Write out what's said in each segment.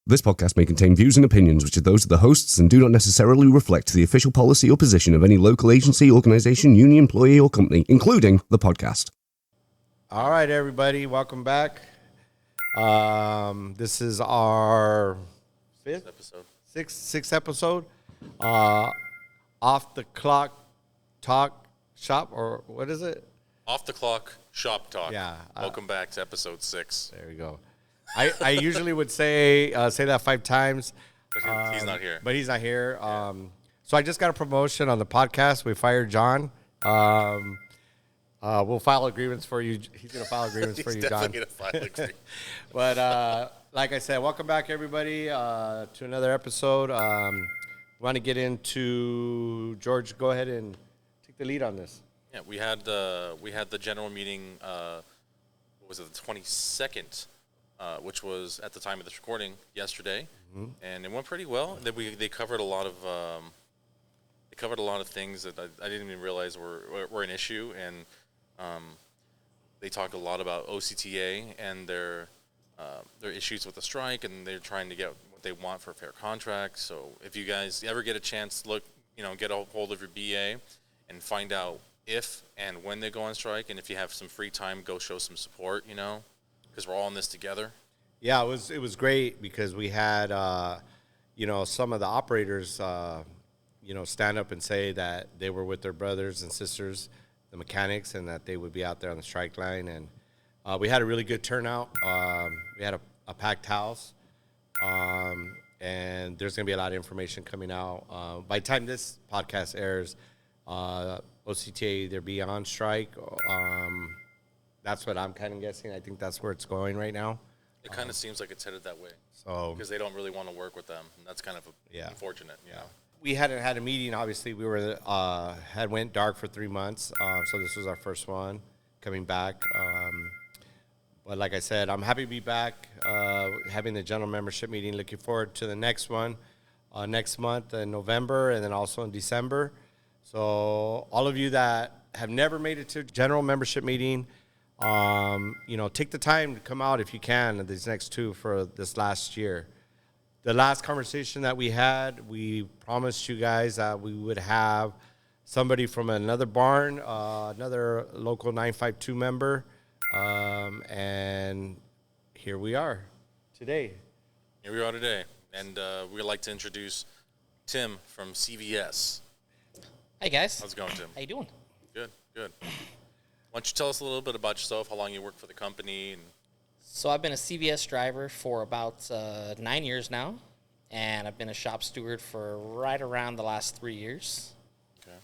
This podcast may contain views and opinions which are those of the hosts and do not necessarily reflect the official policy or position of any local agency, organization, union, employee, or company, including the podcast. All right, everybody, welcome back. This is our sixth episode. Off the clock talk shop, or what is it? Off the clock shop talk. Yeah. Welcome back to episode 6. There we go. I usually would say that 5 times. But he's not here. But he's not here. So I just got a promotion on the podcast. We fired John. We'll file a grievance for you. He's going to file a grievance for you, John. He's definitely going to file a grievance. But like I said, welcome back, everybody, to another episode. We want to get into George. Go ahead and take the lead on this. Yeah, we had the general meeting. What was it? The 22nd. Which was at the time of this recording yesterday, and it went pretty well. They covered a lot of things that I didn't even realize were an issue, and they talked a lot about OCTA and their issues with the strike, and they're trying to get what they want for a fair contract. So if you guys ever get a chance, get a hold of your BA and find out if and when they go on strike, and if you have some free time, go show some support. Because we're all in this together. Yeah, it was great because we had, some of the operators, stand up and say that they were with their brothers and sisters, the mechanics, and that they would be out there on the strike line. And we had a really good turnout. We had a packed house, and there's going to be a lot of information coming out. By the time this podcast airs, OCTA either be on strike. That's what I'm kind of guessing. I think that's where it's going right now. It kind of seems like it's headed that way. So because they don't really want to work with them, and that's kind of unfortunate. Yeah. We hadn't had a meeting. Obviously, we were had went dark for 3 months. So this was our first one coming back. But like I said, I'm happy to be back. Having the general membership meeting. Looking forward to the next one next month in November, and then also in December. So all of you that have never made it to general membership meeting. Take the time to come out if you can these next 2 for this last year. The last conversation that we had, we promised you guys that we would have somebody from another barn, another local 952 member, and here we are today. And we'd like to introduce Tim from CVS. Hey, guys. How's it going, Tim? How you doing? Good. Why don't you tell us a little bit about yourself, how long you work for the company? So I've been a CVS driver for about 9 years now, and I've been a shop steward for right around the last 3 years. Okay.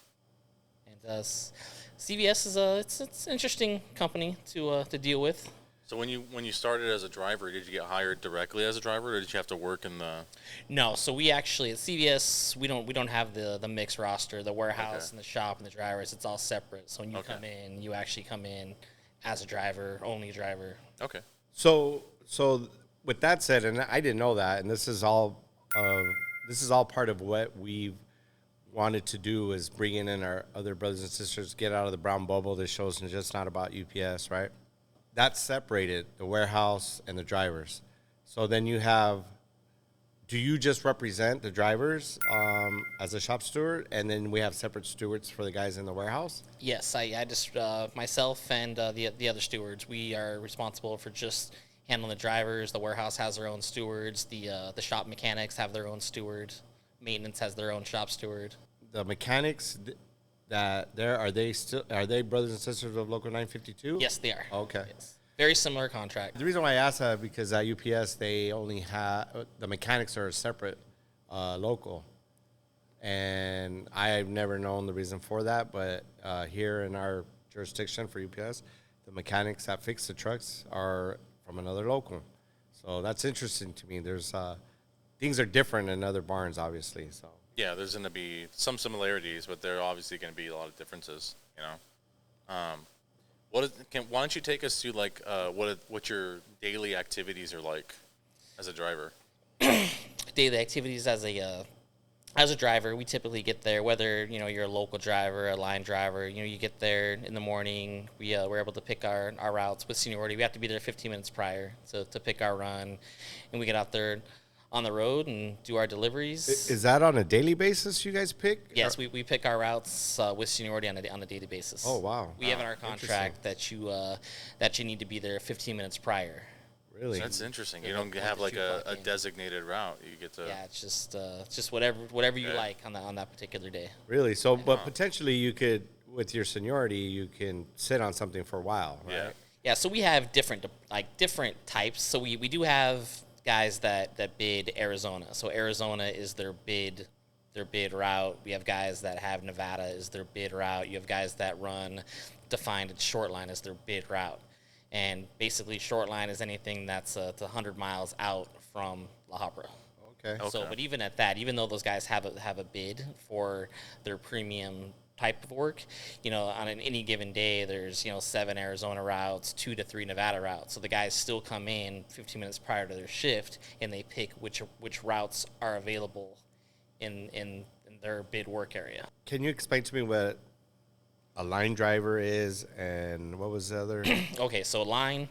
And CVS is it's an interesting company to deal with. So when you started as a driver, did you get hired directly as a driver, or did you have to work in the? No, so we actually at CVS we don't have the mixed roster, the warehouse and the shop and the drivers. It's all separate. So when you come in, you actually come in as a driver, only a driver. Okay. So with that said, and I didn't know that, and this is all part of what we've wanted to do is bringing in our other brothers and sisters, get out of the brown bubble. This show's just not about UPS, right? That's separated, the warehouse and the drivers. So then you have, do you just represent the drivers as a shop steward, and then we have separate stewards for the guys in the warehouse? Yes, I just, myself and the other stewards, we are responsible for just handling the drivers. The warehouse has their own stewards. The shop mechanics have their own steward. Maintenance has their own shop steward. The mechanics are they brothers and sisters of Local 952? Yes, they are. Okay. Yes. Very similar contract. The reason why I asked that because at UPS they only have the mechanics are a separate local, and I've never known the reason for that. But here in our jurisdiction for UPS, the mechanics that fix the trucks are from another local, so that's interesting to me. There's things are different in other barns, obviously. So yeah, there's going to be some similarities, but there are obviously going to be a lot of differences. Why don't you take us to what your daily activities are like as a driver? Daily activities as a driver, we typically get there, whether you're a local driver, a line driver. You get there in the morning. We're able to pick our routes with seniority. We have to be there 15 minutes prior to pick our run, and we get out there on the road and do our deliveries. Is that on a daily basis you guys pick? Yes, we pick our routes with seniority on a daily basis. Oh, wow. We have in our contract that you need to be there 15 minutes prior. Really? That's interesting. You don't have like a designated route. You get to. Yeah, it's just whatever you like on that particular day. Really? So, but potentially you could, with your seniority, you can sit on something for a while, right? Yeah. Yeah, so we have different types. So we do have guys that bid Arizona. So Arizona is their bid route. We have guys that have Nevada as their bid route. You have guys that run defined short line as their bid route. And basically short line is anything that's 100 miles out from La Habra. Okay. So, but even at that, even though those guys have a bid for their premium type of work, on any given day, there's 7 Arizona routes, 2 to 3 Nevada routes. So the guys still come in 15 minutes prior to their shift, and they pick which routes are available in their bid work area. Can you explain to me what a line driver is and what was the other? Okay, so long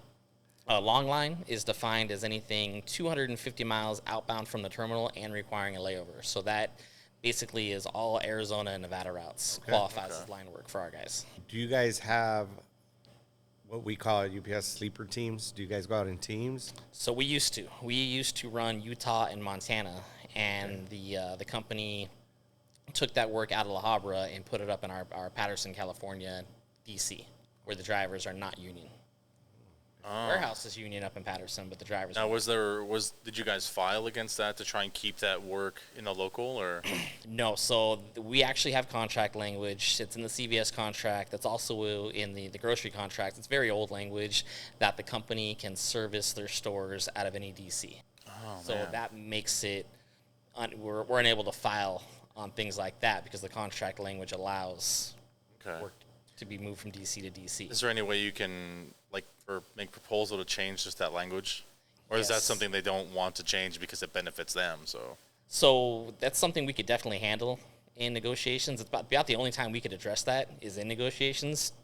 line is defined as anything 250 miles outbound from the terminal and requiring a layover. So that basically is all Arizona and Nevada routes qualifies as line work for our guys. Do you guys have what we call UPS sleeper teams? Do you guys go out in teams? So we used to run Utah and Montana, and the company took that work out of La Habra and put it up in our Patterson, California, DC, where the drivers are not union. Warehouse is union up in Patterson, but the drivers. Now, did you guys file against that to try and keep that work in the local, or? No, so we actually have contract language. It's in the CVS contract. That's also in the grocery contract. It's very old language that the company can service their stores out of any DC. Oh, so man. that makes it we're unable to file on things like that because the contract language allows work to be moved from DC to DC. Is there any way you can make proposal to change just that language, or is that something they don't want to change because it benefits them? So that's something we could definitely handle in negotiations. It's about the only time we could address that is in negotiations.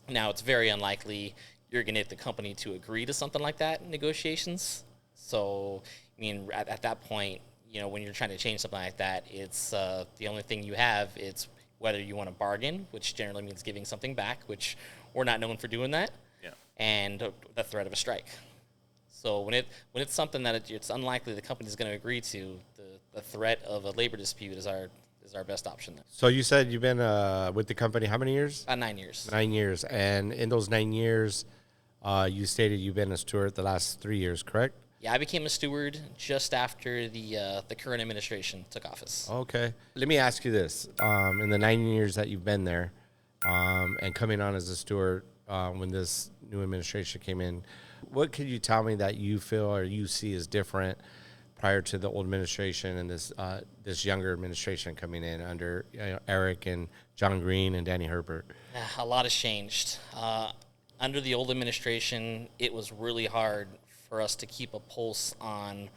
Now, it's very unlikely you're going to get the company to agree to something like that in negotiations. So, I mean, at that point, when you're trying to change something like that, it's the only thing you have. It's whether you want to bargain, which generally means giving something back, which we're not known for doing that, and the threat of a strike. So when it's something that it's unlikely the company's going to agree to, the threat of a labor dispute is our best option there. So you said you've been with the company how many years? 9 years. 9 years. And in those 9 years, you stated you've been a steward the last 3 years, correct? Yeah, I became a steward just after the current administration took office. Okay. Let me ask you this. In the 9 years that you've been there and coming on as a steward when this new administration came in, what could you tell me that you feel or you see as different prior to the old administration and this younger administration coming in under Eric and John Green and Danny Herbert? A lot has changed. Under the old administration, it was really hard for us to keep a pulse on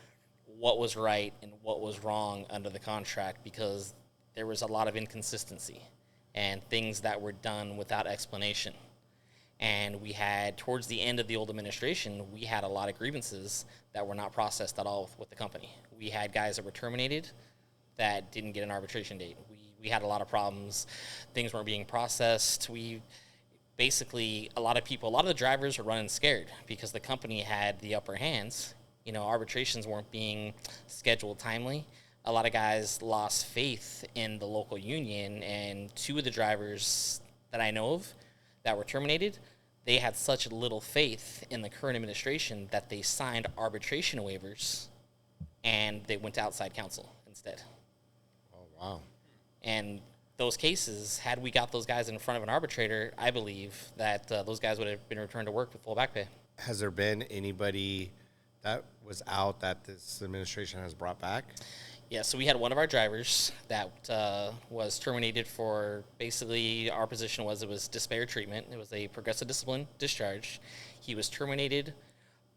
what was right and what was wrong under the contract because there was a lot of inconsistency and things that were done without explanation. And we had, towards the end of the old administration, we had a lot of grievances that were not processed at all with the company. We had guys that were terminated that didn't get an arbitration date. We had a lot of problems. Things weren't being processed. Basically, a lot of the drivers were running scared because the company had the upper hands. Arbitrations weren't being scheduled timely. A lot of guys lost faith in the local union, and 2 of the drivers that I know of that were terminated, they had such little faith in the current administration that they signed arbitration waivers, and they went to outside counsel instead. Oh, wow. And those cases, had we got those guys in front of an arbitrator, I believe that those guys would have been returned to work with full back pay. Has there been anybody that was out that this administration has brought back? Yeah, so we had one of our drivers that was terminated for, basically our position was it was disparate treatment. It was a progressive discipline discharge. He was terminated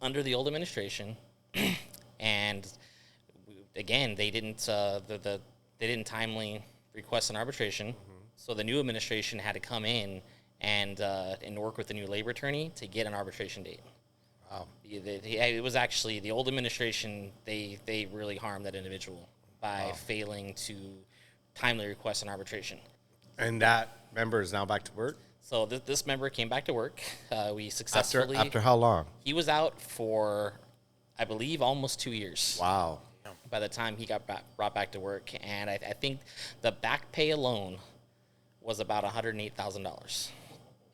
under the old administration, and again, they didn't timely request an arbitration. So the new administration had to come in and work with the new labor attorney to get an arbitration date. Wow. It was actually the old administration. They really harmed that individual by failing to timely request an arbitration. And that member is now back to work? So this member came back to work. We successfully... After how long? He was out for, I believe, almost 2 years. Wow. By the time he got brought back to work. And I think the back pay alone was about $108,000.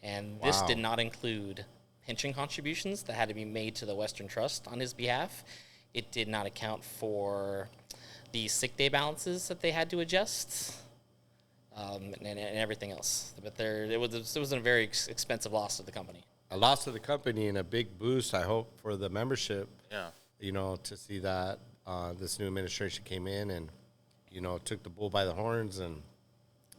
And this did not include pension contributions that had to be made to the Western Trust on his behalf. It did not account for the sick day balances that they had to adjust. And everything else, but it was a very expensive loss to the company. A loss to the company and a big boost, I hope, for the membership. Yeah. You know, to see that this new administration came in and, you know, took the bull by the horns and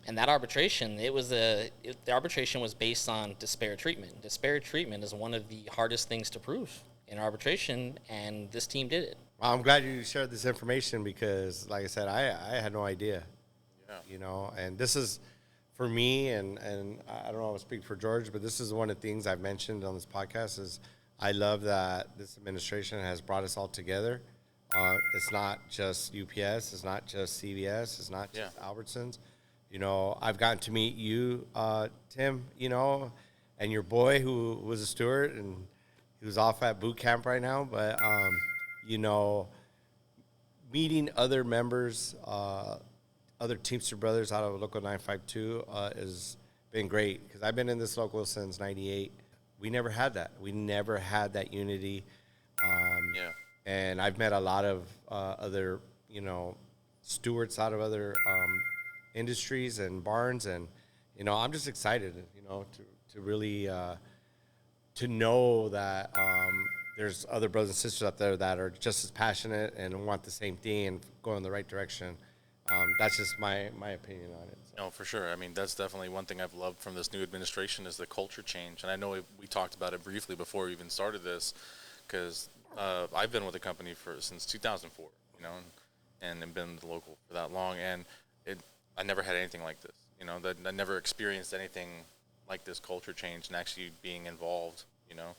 that arbitration, the arbitration was based on disparate treatment. Disparate treatment is one of the hardest things to prove in arbitration, and this team did it. Well, I'm glad you shared this information because, like I said, I had no idea. You know, and this is for me, and I don't know if I speak for George, but this is one of the things I've mentioned on this podcast is I love that this administration has brought us all together. It's not just UPS, it's not just CVS, it's not just Albertsons. You know, I've gotten to meet you, Tim, you know, and your boy who was a steward and he was off at boot camp right now, but, you know, meeting other members, other Teamster brothers out of Local 952 has been great because I've been in this local since '98. We never had that. We never had that unity. And I've met a lot of other, you know, stewards out of other industries and barns, and you know, I'm just excited, you know, to really to know that there's other brothers and sisters out there that are just as passionate and want the same thing and go in the right direction. That's just my opinion on it. So. No, for sure. I mean, that's definitely one thing I've loved from this new administration is the culture change. And I know we talked about it briefly before we even started this, because I've been with the company since 2004, you know, and been the local for that long. And I never had anything like this, you know, that I never experienced anything like this culture change and actually being involved, you know.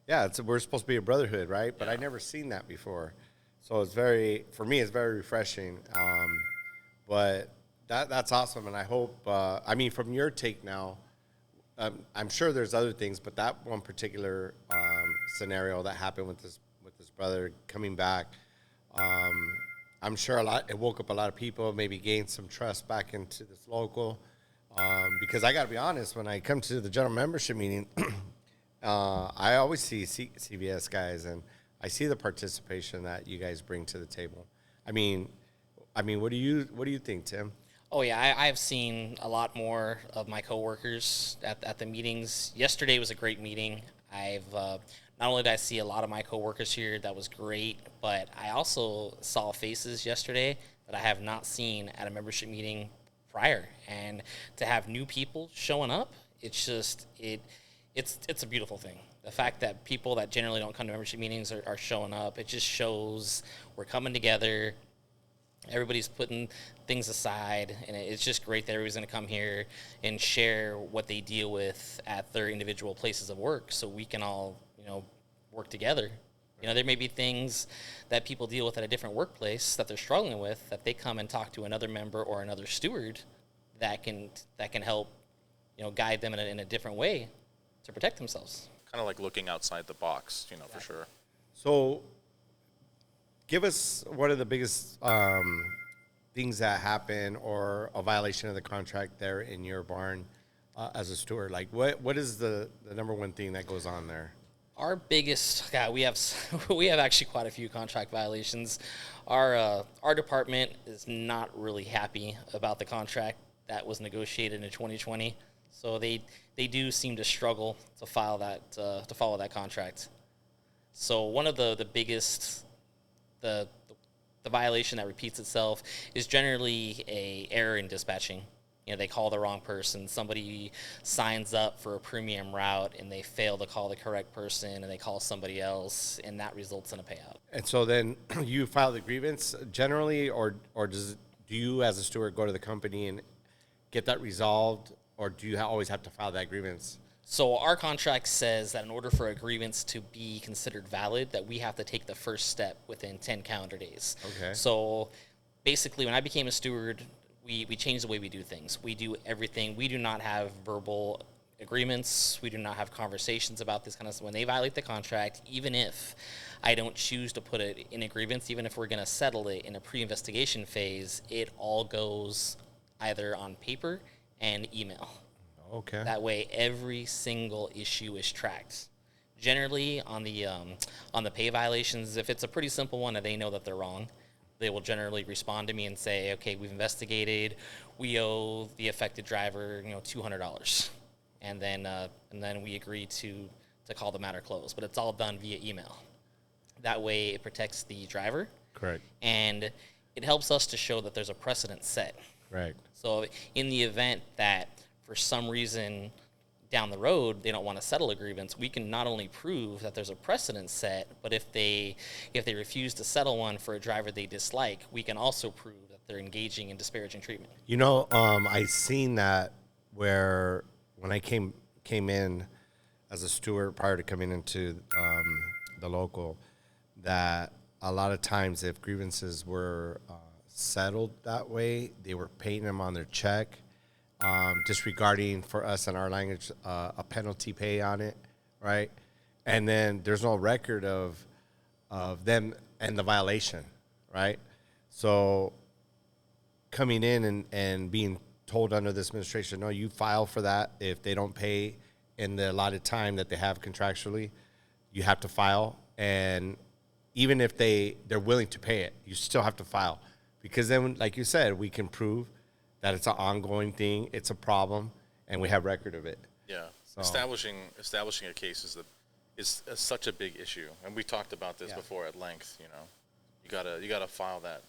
Yeah, we're supposed to be a brotherhood, right? But I never seen that before. So it's for me, it's very refreshing. But that's awesome, and I hope. I mean, from your take now, I'm sure there's other things, but that one particular scenario that happened with this brother coming back, I'm sure it woke up a lot of people, maybe gained some trust back into this local. Because I got to be honest, when I come to the general membership meeting, I always see CVS guys, and I see the participation that you guys bring to the table. I mean, what do you think, Tim? Oh yeah, I've seen a lot more of my coworkers at the meetings. Yesterday was a great meeting. I've not only did I see a lot of my coworkers here, that was great, but I also saw faces yesterday that I have not seen at a membership meeting prior. And to have new people showing up, it's just it's a beautiful thing. The fact that people that generally don't come to membership meetings are showing up, it just shows we're coming together. Everybody's putting things aside, and it's just great that everybody's going to come here and share what they deal with at their individual places of work, so we can all, you know, work together. You know, there may be things that people deal with at a different workplace that they're struggling with, that they come and talk to another member or another steward that can help, you know, guide them in a different way to protect themselves. Kind of like looking outside the box, you know, for sure. So, give us one of the biggest things that happen or a violation of the contract there in your barn as a steward. Like, what is the number one thing that goes on there? Our biggest, we have actually quite a few contract violations. Our department is not really happy about the contract that was negotiated in 2020. So they do seem to struggle to follow that contract. So one of the biggest the violation that repeats itself is generally a error in dispatching. You know, they call the wrong person. Somebody signs up for a premium route and they fail to call the correct person, and they call somebody else, and that results in a payout. And so then you file the grievance generally, or do you as a steward go to the company and get that resolved, or do you always have to file that grievance? So our contract says that in order for a grievance to be considered valid, that we have to take the first step within 10 calendar days. Okay. So basically, when I became a steward, we changed the way we do things. We do everything. We do not have verbal agreements. We do not have conversations about this kind of stuff. When they violate the contract, even if I don't choose to put it in a grievance, even if we're going to settle it in a pre-investigation phase, it all goes either on paper and email. Okay. That way, every single issue is tracked. Generally, on the pay violations, if it's a pretty simple one and they know that they're wrong, they will generally respond to me and say, "Okay, we've investigated. We owe the affected driver, $200," and then we agree to call the matter closed. But it's all done via email. That way, it protects the driver. Correct. And it helps us to show that there's a precedent set. Right. So in the event that for some reason down the road they don't want to settle a grievance, we can not only prove that there's a precedent set, but if they refuse to settle one for a driver they dislike, we can also prove that they're engaging in disparaging treatment. I seen that where when I came in as a steward prior to coming into the local, that a lot of times if grievances were settled that way, they were paying them on their check, disregarding, for us in our language, a penalty pay on it, right? And then there's no record of them and the violation, right? So coming in and being told under this administration, no, you file for that. If they don't pay in the allotted time that they have contractually, you have to file. And even if they're willing to pay it, you still have to file. Because then, like you said, we can prove that it's an ongoing thing, it's a problem, and we have record of it. Yeah, So- establishing a case is such a big issue, and we talked about this Yeah. before at length. You gotta file that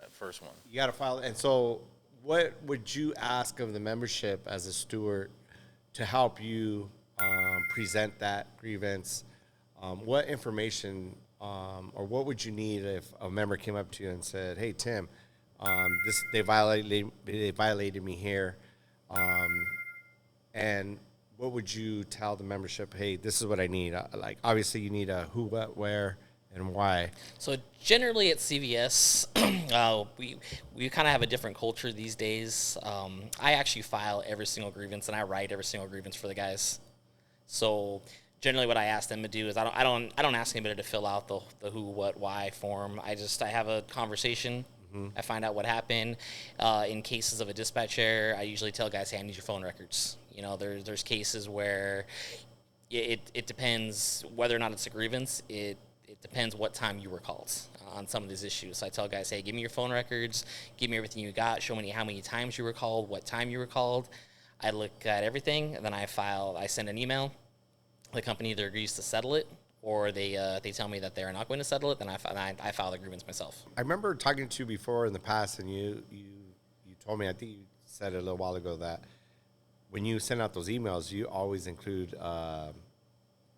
first one. You got to file. And so what would you ask of the membership as a steward to help you present that grievance? What information or what would you need if a member came up to you and said, "Hey, Tim, they violated me here," and what would you tell the membership? Hey, this is what I need. Like, obviously, you need a who, what, where, and why. So generally at CVS, we kind of have a different culture these days. I actually file every single grievance and I write every single grievance for the guys. So generally, what I ask them to do is I don't ask anybody to fill out the who, what, why form. I have a conversation. I find out what happened. In cases of a dispatch error, I usually tell guys, "Hey, I need your phone records." There's cases where it depends whether or not it's a grievance. It depends what time you were called on some of these issues. So I tell guys, "Hey, give me your phone records. Give me everything you got. Show me how many times you were called, what time you were called." I look at everything, and then I send an email. The company either agrees to settle it, or they tell me that they're not going to settle it. Then I file the grievance myself. I remember talking to you before in the past, and you told me, I think you said it a little while ago, that when you send out those emails, you always include,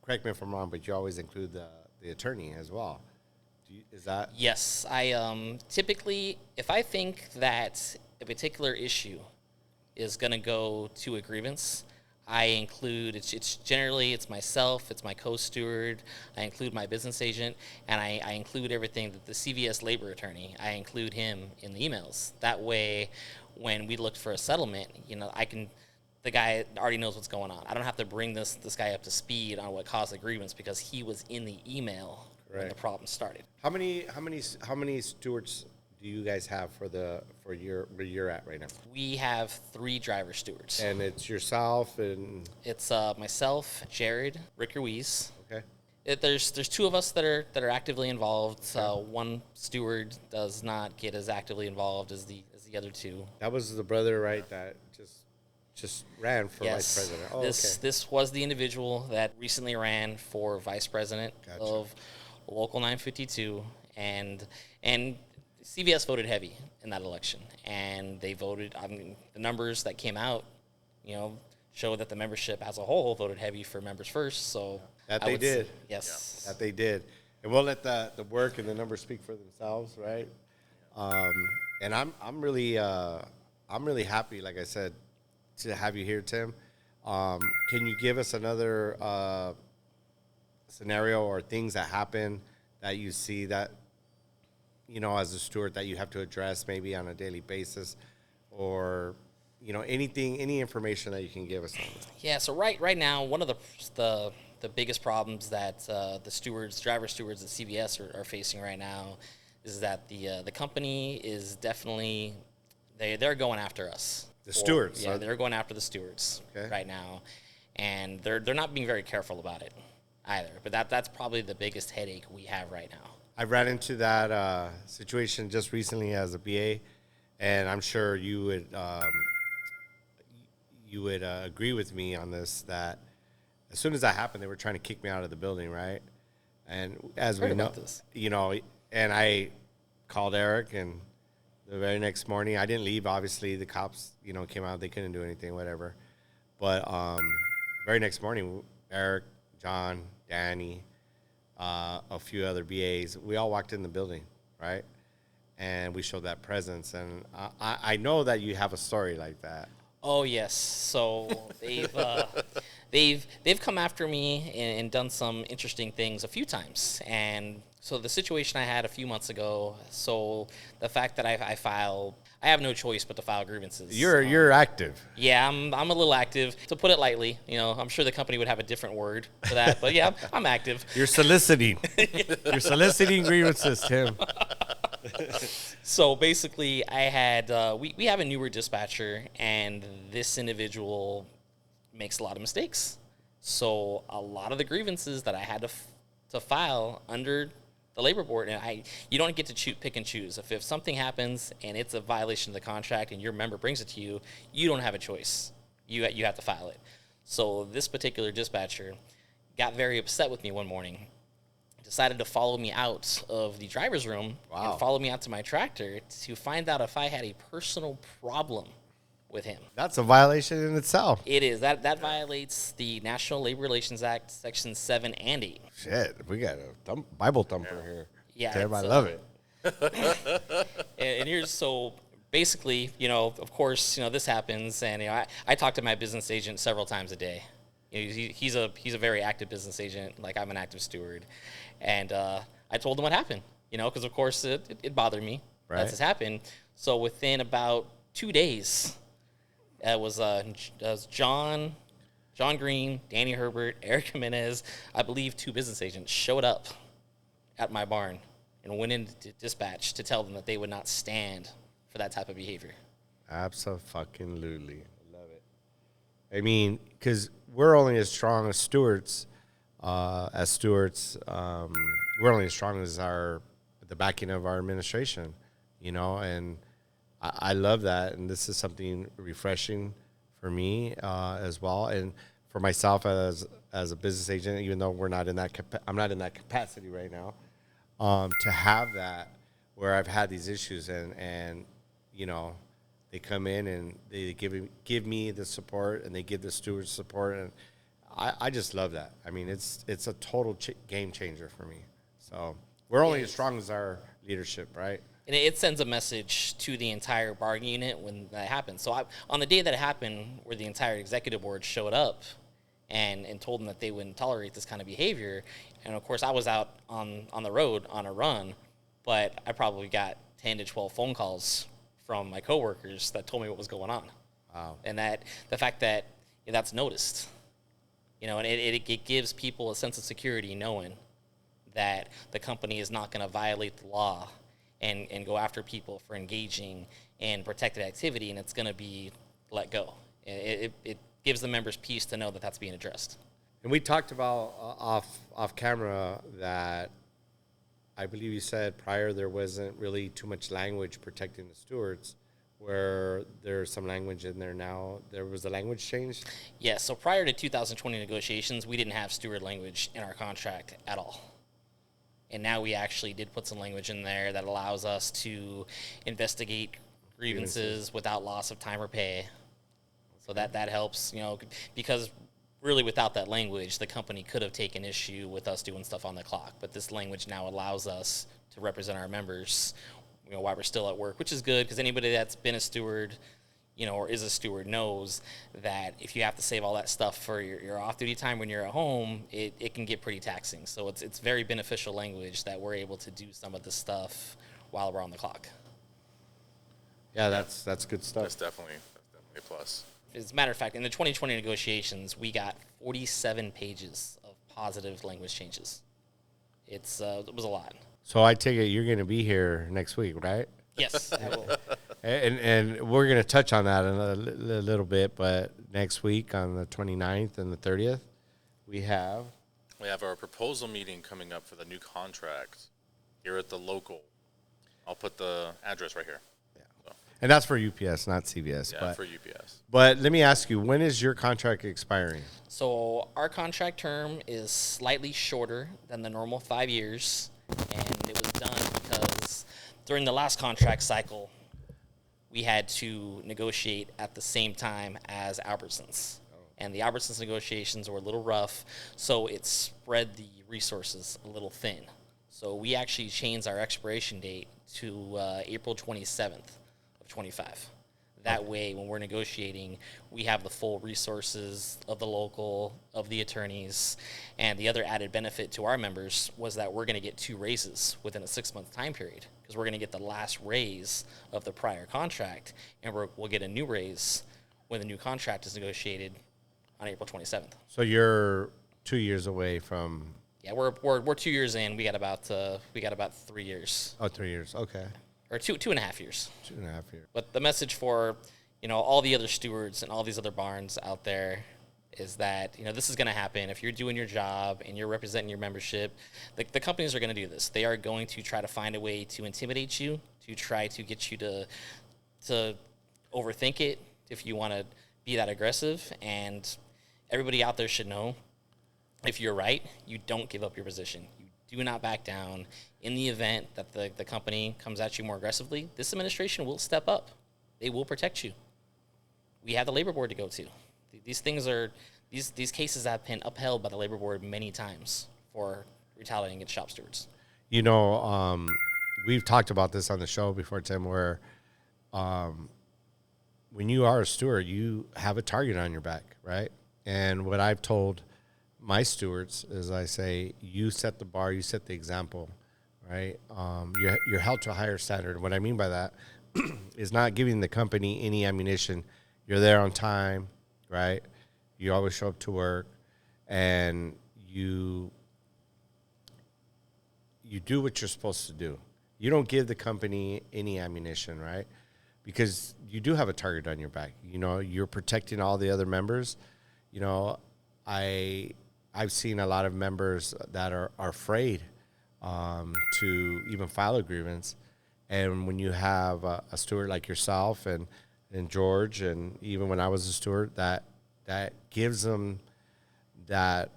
correct me if I'm wrong, but you always include the attorney as well. Is that? Yes, I typically, if I think that a particular issue is going to go to a grievance, I include, it's generally myself, it's my co-steward, I include my business agent, and I include everything that the CVS labor attorney, I include him in the emails. That way, when we look for a settlement, the guy already knows what's going on. I don't have to bring this guy up to speed on what caused the grievance because he was in the email when the problem started. How many stewards do you guys have where you're at right now? We have 3 driver stewards. And it's yourself and It's myself, Jared, Rick Ruiz. okay. There's 2 of us that are actively involved. One steward does not get as actively involved as the other 2. That was the brother, right? That just ran for Yes. vice president. Oh, This was the individual that recently ran for vice president Gotcha. of Local 952, and CVS voted heavy in that election, and they voted. The numbers that came out, show that the membership as a whole voted heavy for members first. So That I they would did. say- yes. That they did. And we'll let the work and the numbers speak for themselves, right? And I'm really happy, like I said, to have you here, Tim. Can you give us another scenario or things that happen that you see that, as a steward that you have to address maybe on a daily basis, or, anything, any information that you can give us on that? Yeah, so right now, one of the biggest problems that driver stewards at CVS are facing right now is that the company is definitely they're going after us. The stewards. Yeah, they're going after the stewards right now, and they're not being very careful about it either. But that's probably the biggest headache we have right now. I ran into that situation just recently as a BA, and I'm sure you would agree with me on this, that as soon as that happened, they were trying to kick me out of the building, right? And as we know, and I called Eric, and the very next morning, I didn't leave. Obviously, the cops, came out. They couldn't do anything, whatever. But very next morning, Eric, John, Danny, a few other BAs, we all walked in the building, right? And we showed that presence. And I know that you have a story like that. Oh yes, so they've come after me and done some interesting things a few times. And so the situation I had a few months ago, so the fact that I have no choice but to file grievances. You're active. Yeah, I'm a little active, to put it lightly. I'm sure the company would have a different word for that, but yeah, I'm active. You're soliciting. You're soliciting grievances, Tim. So basically, I had we have a newer dispatcher, and this individual makes a lot of mistakes. So a lot of the grievances that I had to file under the labor board, and you don't get to pick and choose. If something happens and it's a violation of the contract, and your member brings it to you, you don't have a choice. You have to file it. So this particular dispatcher got very upset with me one morning. Decided to follow me out of the driver's room and follow me out to my tractor to find out if I had a personal problem with him. That's a violation in itself. It is. That violates the National Labor Relations Act, Section 7 and 8. Shit, we got a Bible thumper here. Yeah. Tim, I love it. And here's, so basically, of course, this happens, and I talk to my business agent several times a day. He's a very active business agent, like I'm an active steward. And I told him what happened, because of course it bothered me. Right. That's what happened. So within about 2 days, it was John Green, Danny Herbert, Eric Jimenez, I believe 2 business agents showed up at my barn and went into dispatch to tell them that they would not stand for that type of behavior. Abso-fucking-lutely. I love it. I mean, because we're only as strong as stewards. We're only as strong as the backing of our administration, and I love that. And this is something refreshing for me as well, and for myself as a business agent, even though I'm not in that capacity right now, to have that where I've had these issues and they come in and they give me the support, and they give the stewards support, and I just love that. I mean, it's a total game changer for me. So we're only as strong as our leadership, right? And it sends a message to the entire bargaining unit when that happens. So on the day that it happened, where the entire executive board showed up and told them that they wouldn't tolerate this kind of behavior, and of course I was out on the road on a run, but I probably got 10 to 12 phone calls from my coworkers that told me what was going on. Wow. And that the fact that that's noticed. And it gives people a sense of security knowing that the company is not going to violate the law and go after people for engaging in protected activity, and it's going to be let go. It gives the members peace to know that that's being addressed. And we talked about off camera that I believe you said prior there wasn't really too much language protecting the stewards, where there's some language in there now. There was a language change? Yeah, so prior to 2020 negotiations, we didn't have steward language in our contract at all. And now we actually did put some language in there that allows us to investigate grievances without loss of time or pay. So that helps, because really without that language, the company could have taken issue with us doing stuff on the clock. But this language now allows us to represent our members while we're still at work, which is good, because anybody that's been a steward, or is a steward knows that if you have to save all that stuff for your off-duty time when you're at home, it can get pretty taxing. So it's very beneficial language that we're able to do some of this stuff while we're on the clock. Yeah, that's good stuff. That's definitely a plus. As a matter of fact, in the 2020 negotiations, we got 47 pages of positive language changes. It was a lot. So I take it you're going to be here next week, right? Yes, I will. And we're going to touch on that in a little bit, but next week on the 29th and the 30th, we have our proposal meeting coming up for the new contract here at the local. I'll put the address right here. And that's for UPS, not CVS. Yeah, for UPS. But let me ask you, when is your contract expiring? So our contract term is slightly shorter than the normal 5 years, and it was done because during the last contract cycle, we had to negotiate at the same time as Albertsons. And the Albertsons negotiations were a little rough, so it spread the resources a little thin. So we actually changed our expiration date to April 27th. 25. That way, when we're negotiating, we have the full resources of the local, of the attorneys, and the other added benefit to our members was that we're going to get 2 raises within a 6-month time period because we're going to get the last raise of the prior contract, and we'll get a new raise when the new contract is negotiated on April 27th. So you're 2 years away from. Yeah, we're 2 years in. We got about 3 years. Oh, 3 years. Okay. Or 2.5 years. 2.5 years. But the message for, all the other stewards and all these other barns out there is that, this is going to happen. If you're doing your job and you're representing your membership, the companies are going to do this. They are going to try to find a way to intimidate you, to try to get you to overthink it if you want to be that aggressive. And everybody out there should know, if you're right, you don't give up your position. You do not back down. In the event that the company comes at you more aggressively, this administration will step up. They will protect you. We have the labor board to go to. These cases have been upheld by the labor board many times for retaliating against shop stewards. We've talked about this on the show before, Tim, where when you are a steward, you have a target on your back, right? And what I've told my stewards is I say, you set the bar, you set the example, right? You're held to a higher standard. What I mean by that is not giving the company any ammunition. You're there on time, right? You always show up to work, and you do what you're supposed to do. You don't give the company any ammunition, right? Because you do have a target on your back. You're protecting all the other members. I've seen a lot of members that are afraid to even file a grievance. And when you have a steward like yourself and George, and even when I was a steward, that gives them that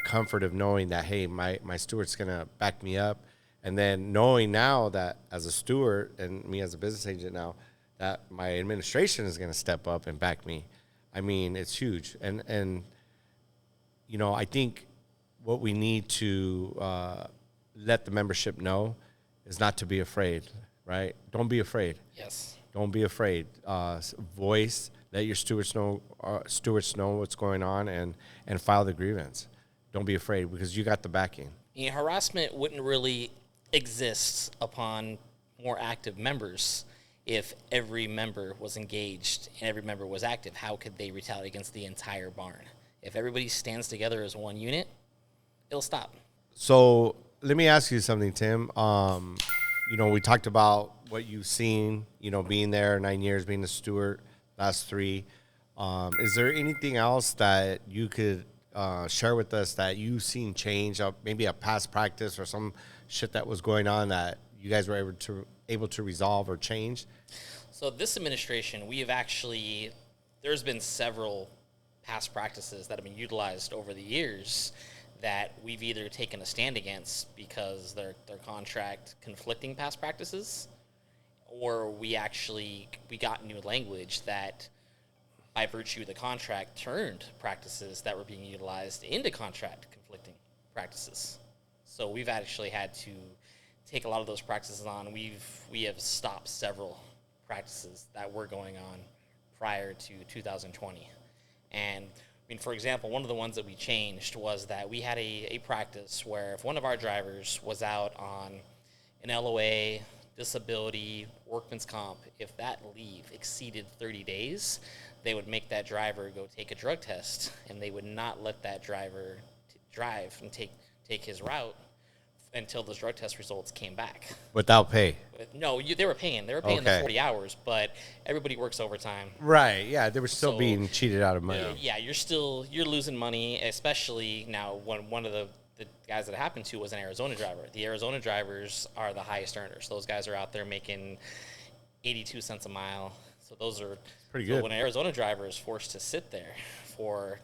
comfort of knowing that, hey, my steward's going to back me up. And then knowing now that as a steward and me as a business agent now, that my administration is going to step up and back me. I mean, it's huge. And I think what we need to let the membership know is not to be afraid, right? Don't be afraid. Yes. Don't be afraid. Voice, let your stewards know what's going on, and file the grievance. Don't be afraid, because you got the backing. Harassment wouldn't really exist upon more active members if every member was engaged and every member was active. How could they retaliate against the entire barn? If everybody stands together as one unit, it'll stop. So let me ask you something, Tim. We talked about what you've seen, being there 9 years, being a steward, last 3. Is there anything else that you could share with us that you've seen change, maybe a past practice or some shit that was going on that you guys were able to resolve or change? So this administration, there's been several past practices that have been utilized over the years that we've either taken a stand against because they're contract conflicting past practices, or we got new language that by virtue of the contract turned practices that were being utilized into contract conflicting practices. So we've actually had to take a lot of those practices on. We have stopped several practices that were going on prior to 2020. And I mean, for example, one of the ones that we changed was that we had a practice where if one of our drivers was out on an LOA, disability, workman's comp, if that leave exceeded 30 days, they would make that driver go take a drug test, and they would not let that driver drive and take his route until those drug test results came back. Without pay. No, they were paying. They were paying Okay. the 40 hours, but everybody works overtime. Right. Yeah, they were still So- being cheated out of money. Yeah, you're losing money, especially now when one of the guys that it happened to was an Arizona driver. The Arizona drivers are the highest earners. Those guys are out there making 82 cents a mile. So those are pretty so good. when an Arizona driver is forced to sit there for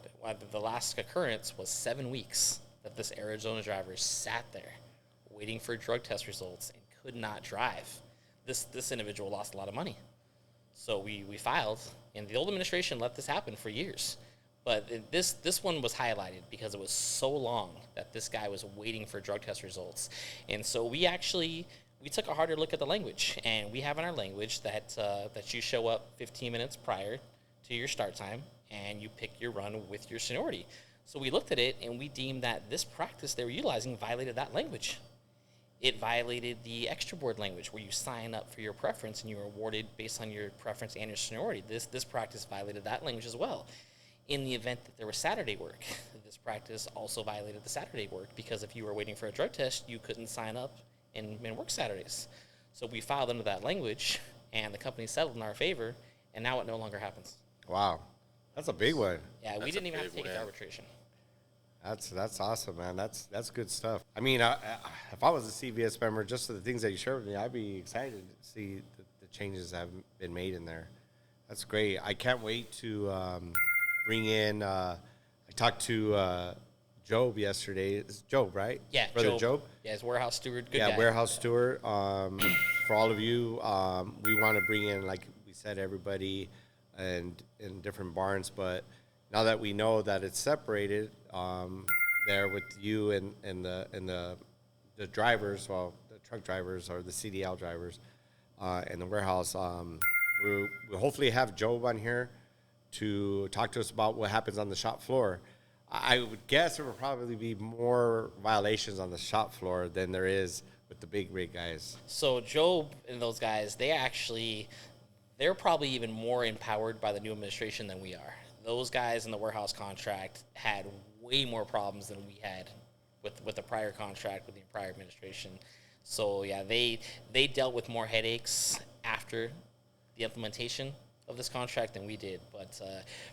the last occurrence was 7 weeks that this Arizona driver sat there waiting for drug test results and could not drive. This individual lost a lot of money. So we filed, and the old administration let this happen for years. But this one was highlighted because it was so long that this guy was waiting for drug test results. And so we took a harder look at the language, and we have in our language that you show up 15 minutes prior to your start time, and you pick your run with your seniority. So we looked at it, and we deemed that this practice they were utilizing violated that language. It violated the extra board language where you sign up for your preference and you're awarded based on your preference and your seniority. This practice violated that language as well. In the event that there was Saturday work, this practice also violated the Saturday work because if you were waiting for a drug test, you couldn't sign up and work Saturdays. So we filed under that language, and the company settled in our favor, and now it no longer happens. Wow. That's a big one. Yeah, we That's didn't a even have to big take it to win. arbitration. That's awesome, man. That's good stuff. I mean, if I was a CVS member, just the things that you shared with me, I'd be excited to see the changes that have been made in there. That's great. I can't wait to bring in. I talked to Job yesterday. It's Job, right? Yeah, Brother Job. Yeah, his warehouse steward. Good Yeah, guy. warehouse steward. For all of you, we want to bring in, like we said, everybody and in different barns. But now that we know that it's separated, there with you and the drivers, well, the truck drivers or the CDL drivers, and the warehouse, we'll hopefully have Job on here to talk to us about what happens on the shop floor. I would guess there will probably be more violations on the shop floor than there is with the big rig guys. So Job and those guys, they're probably even more empowered by the new administration than we are. Those guys in the warehouse contract had way more problems than we had with the prior contract with the prior administration. So yeah, they dealt with more headaches after the implementation of this contract than we did. But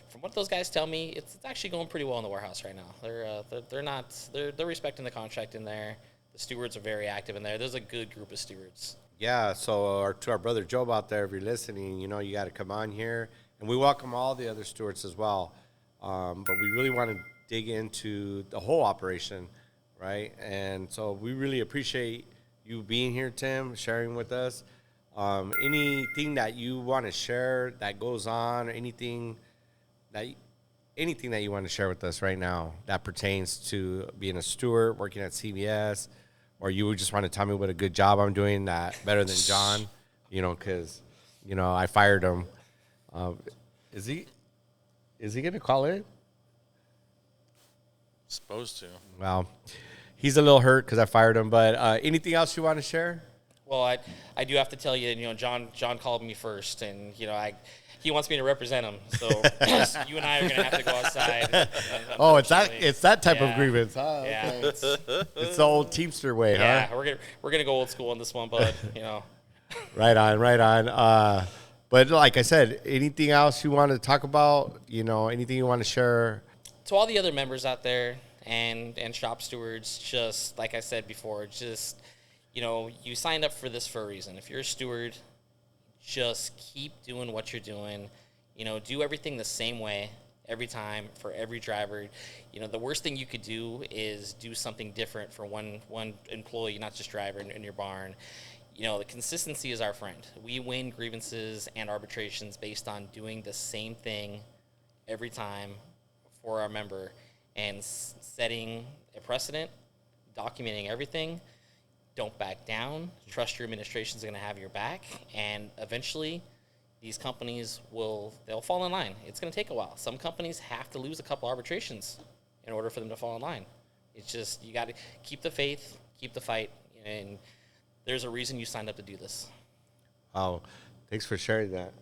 from what those guys tell me, it's actually going pretty well in the warehouse right now. They're respecting the contract in there. The stewards are very active in there. There's a good group of stewards. Yeah, so to our brother Job out there, if you're listening, you got to come on here. And we welcome all the other stewards as well. But we really want to dig into the whole operation, right? And so we really appreciate you being here, Tim, sharing with us. Anything that you want to share that goes on, or anything that you want to share with us right now that pertains to being a steward, working at CVS, or you just want to tell me what a good job I'm doing, that better than John, because, I fired him. Is he going to call in? Supposed to. Well, he's a little hurt because I fired him, but anything else you want to share? Well, I do have to tell you, John called me first, and he wants me to represent him. So you and I are gonna have to go outside. Oh, it's that type of Yeah. grievance, huh? Yeah, Okay. It's the old Teamster way, yeah. huh? We're gonna go old school on this one, but Right on. But like I said, anything else you want to talk about? Anything you want to share? to all the other members out there and shop stewards, just like I said before, just you signed up for this for a reason. If you're a steward, just keep doing what you're doing. Do everything the same way every time for every driver. The worst thing you could do is do something different for one employee, not just driver in your barn. The consistency is our friend. We win grievances and arbitrations based on doing the same thing every time for our member and setting a precedent, documenting everything. Don't back down. Trust your administration is going to have your back, and eventually these companies they'll fall in line. It's going to take a while. Some companies have to lose a couple arbitrations in order for them to fall in line. It's just, you got to keep the faith, keep the fight, and there's a reason you signed up to do this. Oh, thanks for sharing that.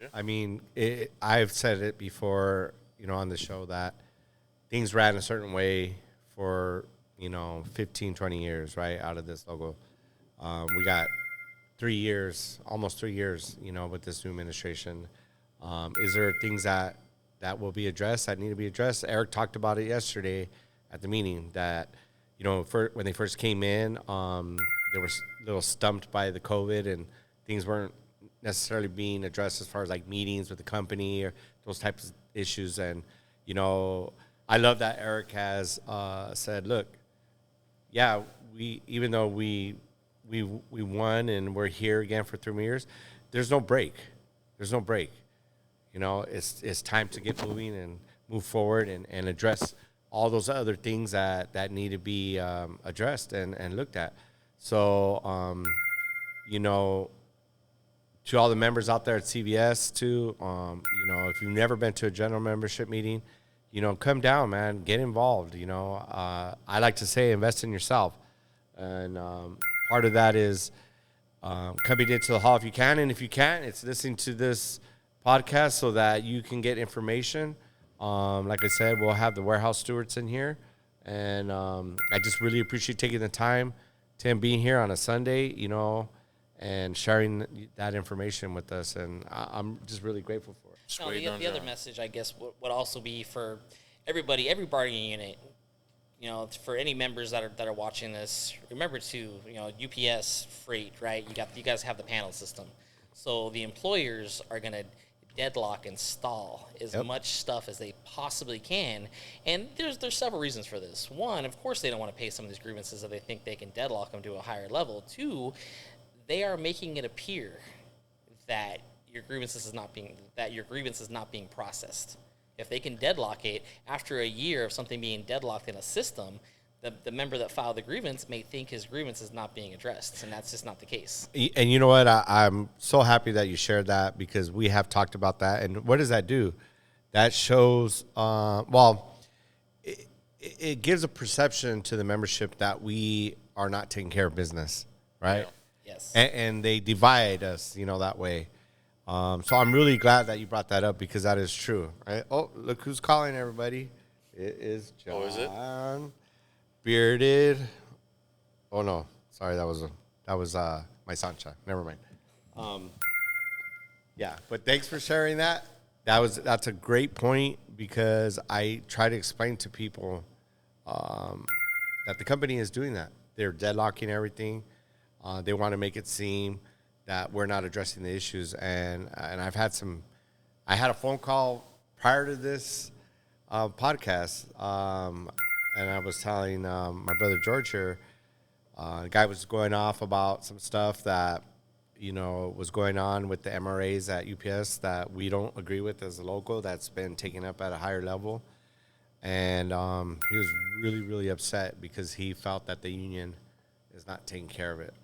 Yeah. I mean, I've said it before, on the show, that things ran a certain way for, 15, 20 years, right, out of this logo. We got 3 years, almost 3 years, with this new administration. Is there things that will be addressed, that need to be addressed? Eric talked about it yesterday at the meeting, that, when they first came in, they were a little stumped by the COVID, and things weren't necessarily being addressed as far as like meetings with the company or those types of issues. And, I love that Eric has said, look, yeah, even though we won and we're here again for 3 years, there's no break. There's no break. It's time to get moving and move forward and address all those other things that need to be addressed and looked at. So, to all the members out there at CVS too, if you've never been to a general membership meeting, come down, man, get involved. I like to say, invest in yourself. And part of that is coming into the hall if you can. And if you can't, it's listening to this podcast so that you can get information. Like I said, we'll have the warehouse stewards in here. And I just really appreciate taking the time, Tim, being here on a Sunday, and sharing that information with us. And I'm just really grateful for it. No, the other message, I guess, would also be for everybody, every bargaining unit. For any members that are watching this, remember to, UPS, freight, right? You guys have the panel system, so the employers are gonna deadlock and stall as much stuff as they possibly can, and there's several reasons for this. One, of course, they don't want to pay some of these grievances that they think they can deadlock them to a higher level. Two, they are making it appear that your grievance is not being processed. If they can deadlock it after a year of something being deadlocked in a system, the member that filed the grievance may think his grievance is not being addressed, and that's just not the case. And you know what? I'm so happy that you shared that, because we have talked about that. And what does that do? That shows, it gives a perception to the membership that we are not taking care of business, right? Yeah. Yes. And they divide us, that way. So I'm really glad that you brought that up, because that is true, right? Oh, look who's calling, everybody. It is John. Oh, is it? Bearded. Oh, no. Sorry, that was my Sancha. Never mind. Yeah, but thanks for sharing that. That's a great point, because I try to explain to people that the company is doing that. They're deadlocking everything. They want to make it seem that we're not addressing the issues. And I had a phone call prior to this podcast, and I was telling my brother George here, the guy was going off about some stuff that, was going on with the MRAs at UPS that we don't agree with as a local, that's been taken up at a higher level. And he was really, really upset, because he felt that the union is not taking care of it.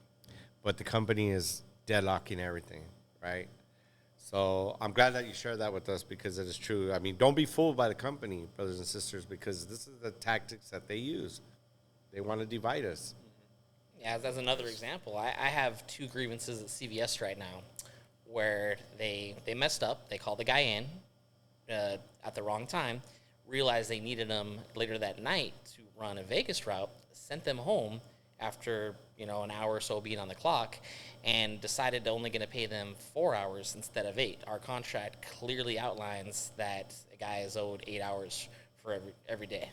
But the company is deadlocking everything, right? So I'm glad that you shared that with us, because it is true. I mean, don't be fooled by the company, brothers and sisters, because this is the tactics that they use. They want to divide us. Yeah, as another example, I have 2 grievances at CVS right now where they messed up. They called the guy in at the wrong time, realized they needed him later that night to run a Vegas route, sent them home after an hour or so being on the clock, and decided to only going to pay them 4 hours instead of 8. Our contract clearly outlines that a guy is owed 8 hours for every day.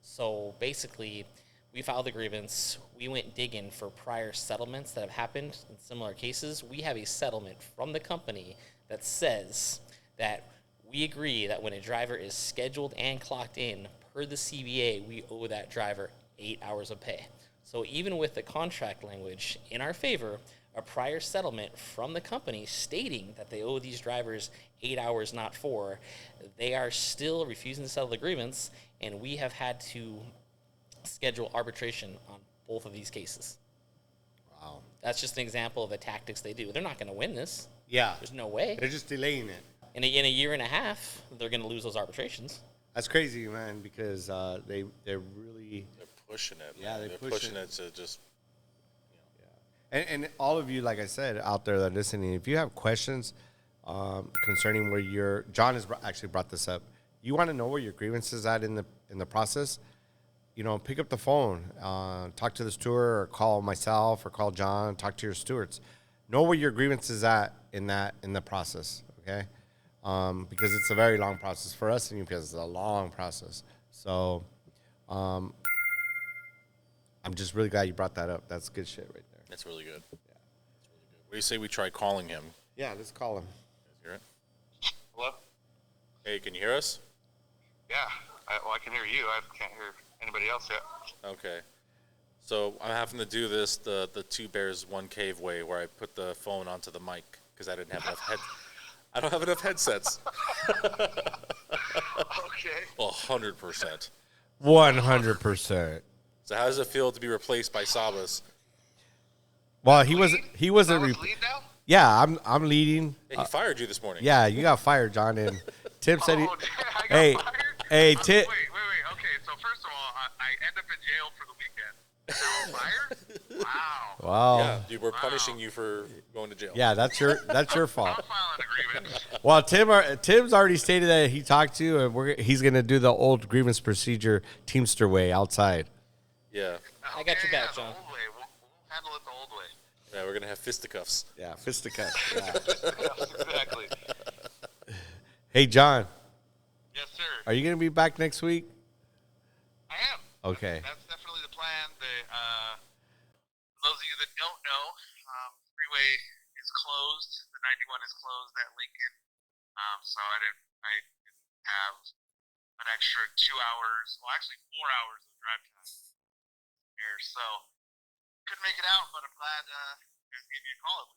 So basically, we filed the grievance. We went digging for prior settlements that have happened in similar cases. We have a settlement from the company that says that we agree that when a driver is scheduled and clocked in per the CBA, we owe that driver 8 hours of pay. So even with the contract language in our favor, a prior settlement from the company stating that they owe these drivers 8 hours, not 4, they are still refusing to settle the grievance, and we have had to schedule arbitration on both of these cases. Wow. That's just an example of the tactics they do. They're not going to win this. Yeah. There's no way. They're just delaying it. In a year and a half, they're going to lose those arbitrations. That's crazy, man, because they're really... They're pushing it. Yeah, they're pushing it to just... And all of you, like I said, out there that are listening, if you have questions concerning where your... John has actually brought this up. You want to know where your grievance is at in the process? You know, pick up the phone, talk to the steward, or call myself, or call John, talk to your stewards. Know where your grievance is at in the process, okay? Because it's a very long process for us, and UPS it's a long process. So, I'm just really glad you brought that up. That's good shit right there. That's really good. Yeah, that's really good. What do you say we try calling him? Yeah, let's call him. You guys hear it? Hello? Hey, can you hear us? Yeah. I can hear you. I can't hear anybody else yet. Okay. So I'm having to do this the two bears one cave way, where I put the phone onto the mic because I didn't have enough I don't have enough headsets. Okay. 100%. 100%. So how does it feel to be replaced by Sabas? Well, he wasn't. Lead now? Yeah, I'm leading. Hey, he fired you this morning. Yeah, you got fired, John. And Tim said he. Oh, I got Hey, fired? hey, Oh, Tim. wait. Okay, so first of all, I end up in jail for the weekend. Now I'm fired? Wow. Wow. Yeah, dude, we're punishing you for going to jail. Yeah, that's your fault. I'm filing a grievance. Well, Tim's already stated that he talked to you, and he's gonna do the old grievance procedure Teamster way outside. Yeah. I got your back, the John. old way. We'll handle it the old way. Yeah, we're going to have fisticuffs. Yeah, fisticuffs. Yeah. Yes, exactly. Hey, John, Yes, sir. are you gonna be back next week? I am. Okay. That's definitely the plan. For those of you that don't know, freeway is closed. The 91 is closed at Lincoln. So I didn't have an extra 2 hours, well, actually 4 hours of drive time here. So couldn't make it out, but I'm glad you guys gave me a call.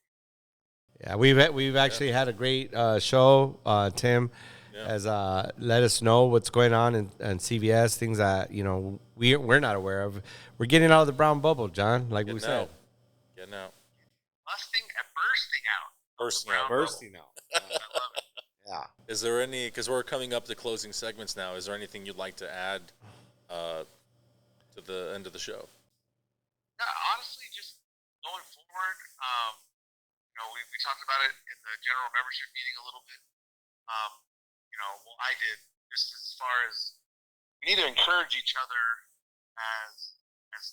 Yeah, we've actually had a great show. Tim has let us know what's going on in CVS, things that we're not aware of. We're getting out of the brown bubble, John, like we said. Getting out. Bursting Bursting out. out. Bursting out. I love it. Yeah. Is there any, because we're coming up to closing segments now, is there anything you'd like to add to the end of the show? Yeah, honestly, just going forward, we talked about it in the general membership meeting a little bit. Well, I did, just as far as we need to encourage each other as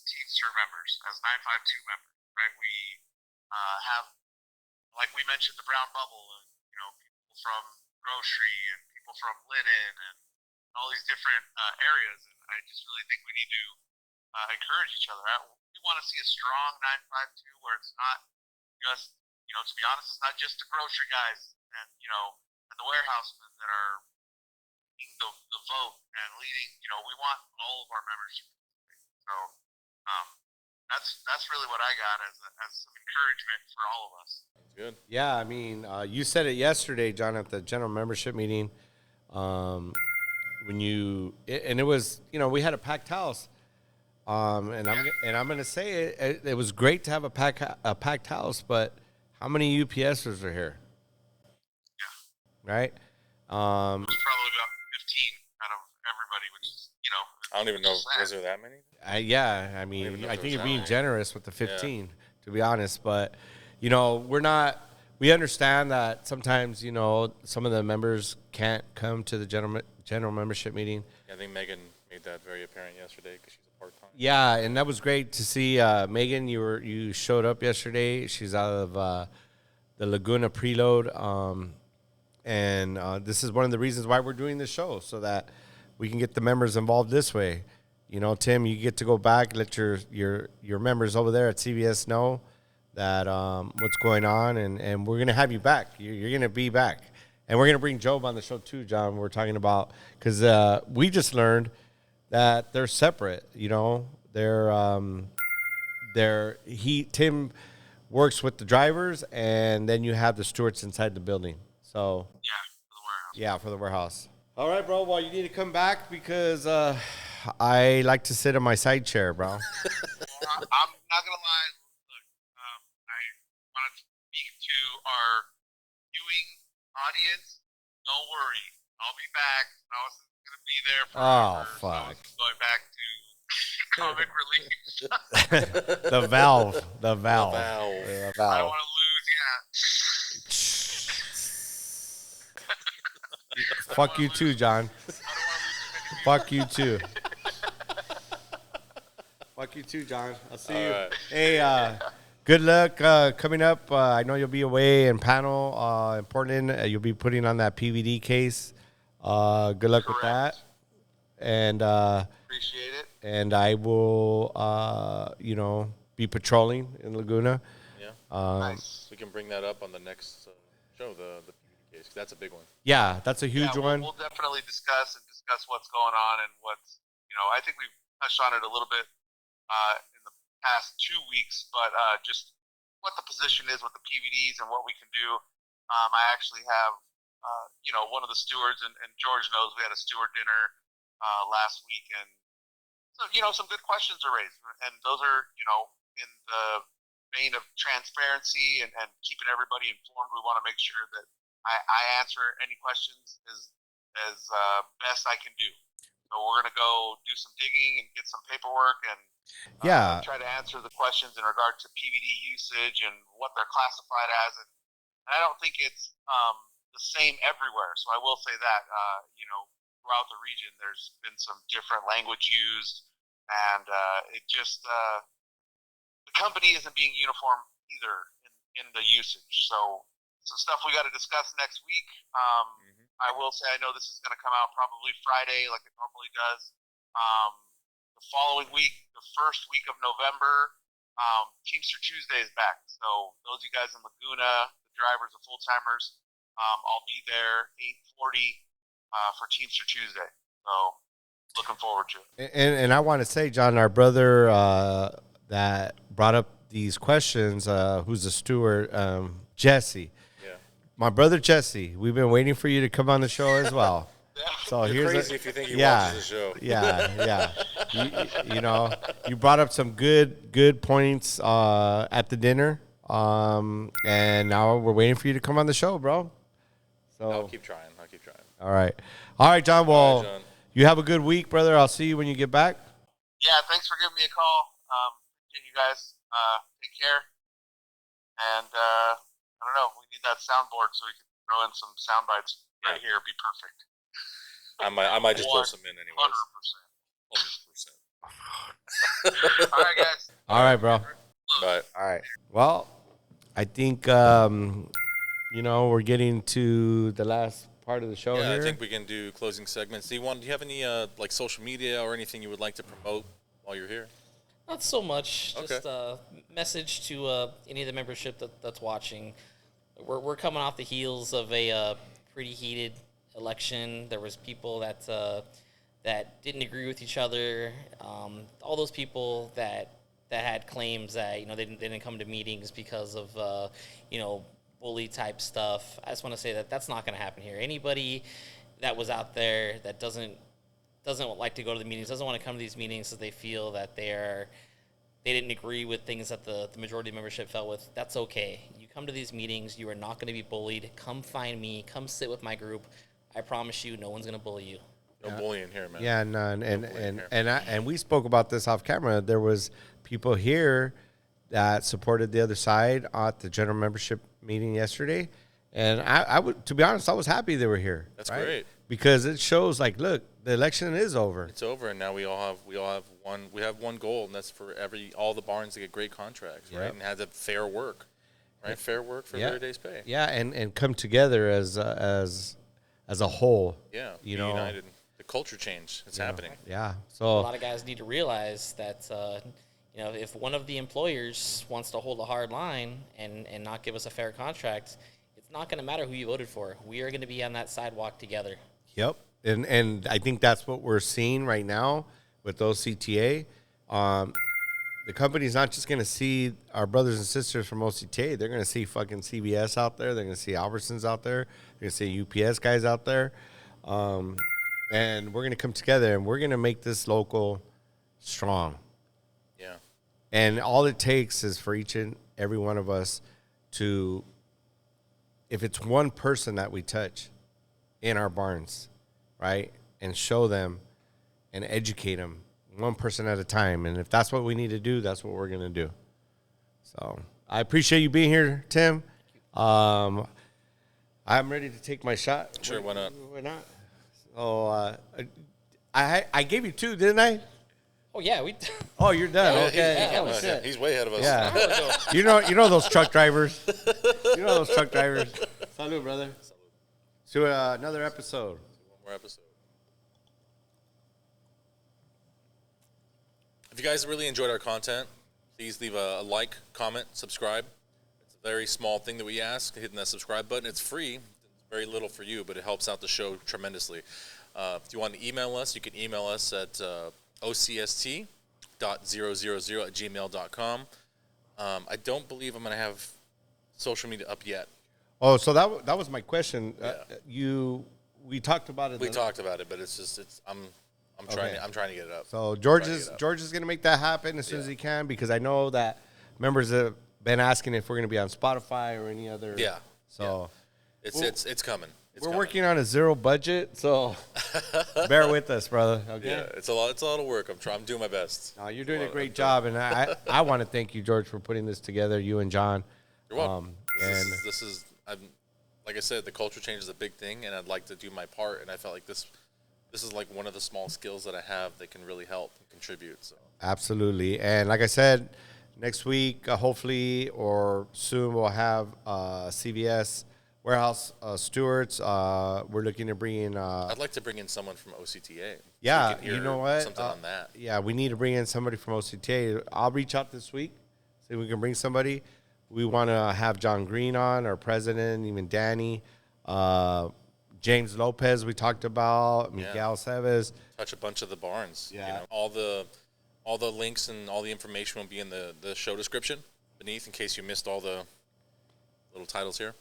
Teamster members, as 952 members, right? We have, like we mentioned, the brown bubble, and people from grocery and people from linen and all these different areas, and I just really think we need to encourage each other. We want to see a strong 952 where it's not just, to be honest, it's not just the grocery guys and and the warehousemen that are leading the vote and leading. We want all of our members to participate. So that's really what I got as some encouragement for all of us. Good. Yeah, I mean, you said it yesterday, John, at the general membership meeting. It was, we had a packed house. And I'm gonna say it was great to have a packed house, but how many UPSers are here? Yeah. Right. It was probably about 15 out of everybody, which is I don't even know, was there that many? I mean, even know I if think there you're was being that generous with the 15, to be honest. But we understand that sometimes some of the members can't come to the general membership meeting. Yeah, I think Megan made that very apparent yesterday because she's a part-time. Yeah, and that was great to see. Megan, you showed up yesterday. She's out of the Laguna preload, and this is one of the reasons why we're doing this show, so that we can get the members involved this way. Tim, you get to go back, let your members over there at CVS know that what's going on, and we're gonna have you back. You're gonna be back, and we're gonna bring Job on the show too, John. We're talking about because we just learned that they're separate. Tim works with the drivers, and then you have the stewards inside the building. So Yeah, for the warehouse. yeah, for the warehouse. All right, bro. Well, you need to come back because I like to sit in my side chair, bro. Well, I'm not gonna lie. Look, I want to speak to our audience, don't worry. I'll be back. I was going to be there Oh, forever. fuck. So going back to comic relief. The valve. The valve. valve. The I don't valve. want to lose, Fuck you too, John. Fuck you too. Fuck you too, John. I'll see you. right. Hey, good luck coming up. I know you'll be away in panel in Portland. You'll be putting on that PVD case. Good luck with that. And Appreciate it. and I will, be patrolling in Laguna. Yeah. Nice. We can bring that up on the next show, the PvD case. 'Cause that's a big one. Yeah, that's a huge one. We'll definitely discuss what's going on and what's, I think we've touched on it a little bit in the past 2 weeks, but just what the position is with the PVDs and what we can do. I actually have, one of the stewards, and George knows we had a steward dinner last week, and so, some good questions are raised, and those are, in the vein of transparency and keeping everybody informed. We want to make sure that I answer any questions as best I can do. So we're going to go do some digging and get some paperwork and try to answer the questions in regard to PVD usage and what they're classified as. And I don't think it's the same everywhere. So I will say that, throughout the region, there's been some different language used, and it just the company isn't being uniform either in the usage. So some stuff we got to discuss next week. I will say I know this is going to come out probably Friday, like it normally does. The following week, the first week of November, Teamster Tuesday is back. So those of you guys in Laguna, the drivers, the full timers, I'll be there 8:40 for Teamster Tuesday. So looking forward to it. And I want to say, John, our brother that brought up these questions, who's the steward, Jesse. Yeah. My brother Jesse, we've been waiting for you to come on the show as well. So You're here's crazy if you think he watches the show. Yeah. You brought up some good points at the dinner, and now we're waiting for you to come on the show, bro. So I'll keep trying. all right, John. Well, All right, John. you have a good week, brother. I'll see you when you get back. Yeah, thanks for giving me a call. Appreciate you guys. Take care. And I don't know, we need that soundboard so we can throw in some sound bites right here. It'd be perfect. I might just throw some in anyways. 100%. All right, guys. All right, bro. Bye. All right. Well, I think we're getting to the last part of the show Yeah, here. I think we can do closing segments. Do you have any like social media or anything you would like to promote while you're here? Not so much. Okay. Just a message to any of the membership that's watching. We're coming off the heels of a pretty heated election. There was people that didn't agree with each other. All those people that had claims that they didn't come to meetings because of bully type stuff. I just want to say that that's not going to happen here. Anybody that was out there that doesn't like to go to the meetings, doesn't want to come to these meetings because they feel that they didn't agree with things that the majority of membership felt with, that's okay. You come to these meetings, you are not going to be bullied. Come find me. Come sit with my group. I promise you, no one's going to bully you. No bullying here, man. Yeah, and we spoke about this off camera. There was people here that supported the other side at the general membership meeting yesterday, and I would, to be honest, I was happy they were here. That's great, because it shows like, look, the election is over. It's over, and now we all have one goal, and that's for all the barns to get great contracts, right? Yep. And have the fair work, right? Fair work for their day's pay. Yeah, and come together as a whole. Yeah, be united. The culture change is happening. Yeah, A so lot of guys need to realize that if one of the employers wants to hold a hard line and not give us a fair contract, it's not going to matter who you voted for. We are going to be on that sidewalk together. yep, and I think that's what we're seeing right now with those CTA. The company's not just going to see our brothers and sisters from OCTA. They're going to see fucking CBS out there. They're going to see Albertsons out there. They're going to see UPS guys out there. And we're going to come together, and we're going to make this local strong. Yeah. And all it takes is for each and every one of us to if it's one person that we touch in our barns, right, and show them and educate them one person at a time, and if that's what we need to do, that's what we're going to do. So I appreciate you being here, Tim. I'm ready to take my shot. Sure, why not? Why not? So I gave you 2, didn't I? Oh yeah, we. Oh, you're done. Yeah, Okay. Holy shit. He's way ahead of us. Yeah. you know those truck drivers. You know those truck drivers. Salud, brother. To another episode. One more episode. If you guys really enjoyed our content, please leave a like, comment, subscribe. It's a very small thing that we ask, hitting that subscribe button. It's free. It's very little for you, but it helps out the show tremendously. If you want to email us, you can email us at ocst.000@gmail.com. I don't believe I'm going to have social media up yet. Oh, so that was my question. We talked about it. We talked about it, but I'm trying to get it up. So George is going to make that happen as soon as he can, because I know that members have been asking if we're going to be on Spotify or any other. Yeah. So it's coming. It's we're coming. working on a 0 budget, so bear with us, brother. Okay. Yeah, it's a lot of work. I'm doing my best. No, you're doing a great job, and I want to thank you, George, for putting this together. You and John. You're welcome. Like I said, the culture change is a big thing, and I'd like to do my part. And I felt like this is like one of the small skills that I have that can really help and contribute. So Absolutely, and like I said, next week, hopefully or soon, we'll have CVS warehouse stewards. We're looking to bring in. I'd like to bring in someone from OCTA. Yeah, so we can hear you know what? Something on that. Yeah, we need to bring in somebody from OCTA. I'll reach out this week, see if we can bring somebody. We want to have John Green on, our president, even Danny. James Lopez, we talked about. Miguel Sabas. Touch a bunch of the barns. Yeah. You know, all the links and all the information will be in the show description beneath in case you missed all the little titles here.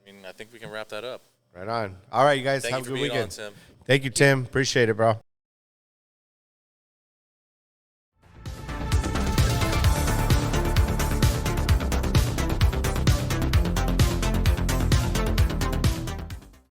I mean, I think we can wrap that up. Right on. All right, you guys, Thank have you a for good being weekend. on, Tim. Thank you, Tim. Appreciate it, bro.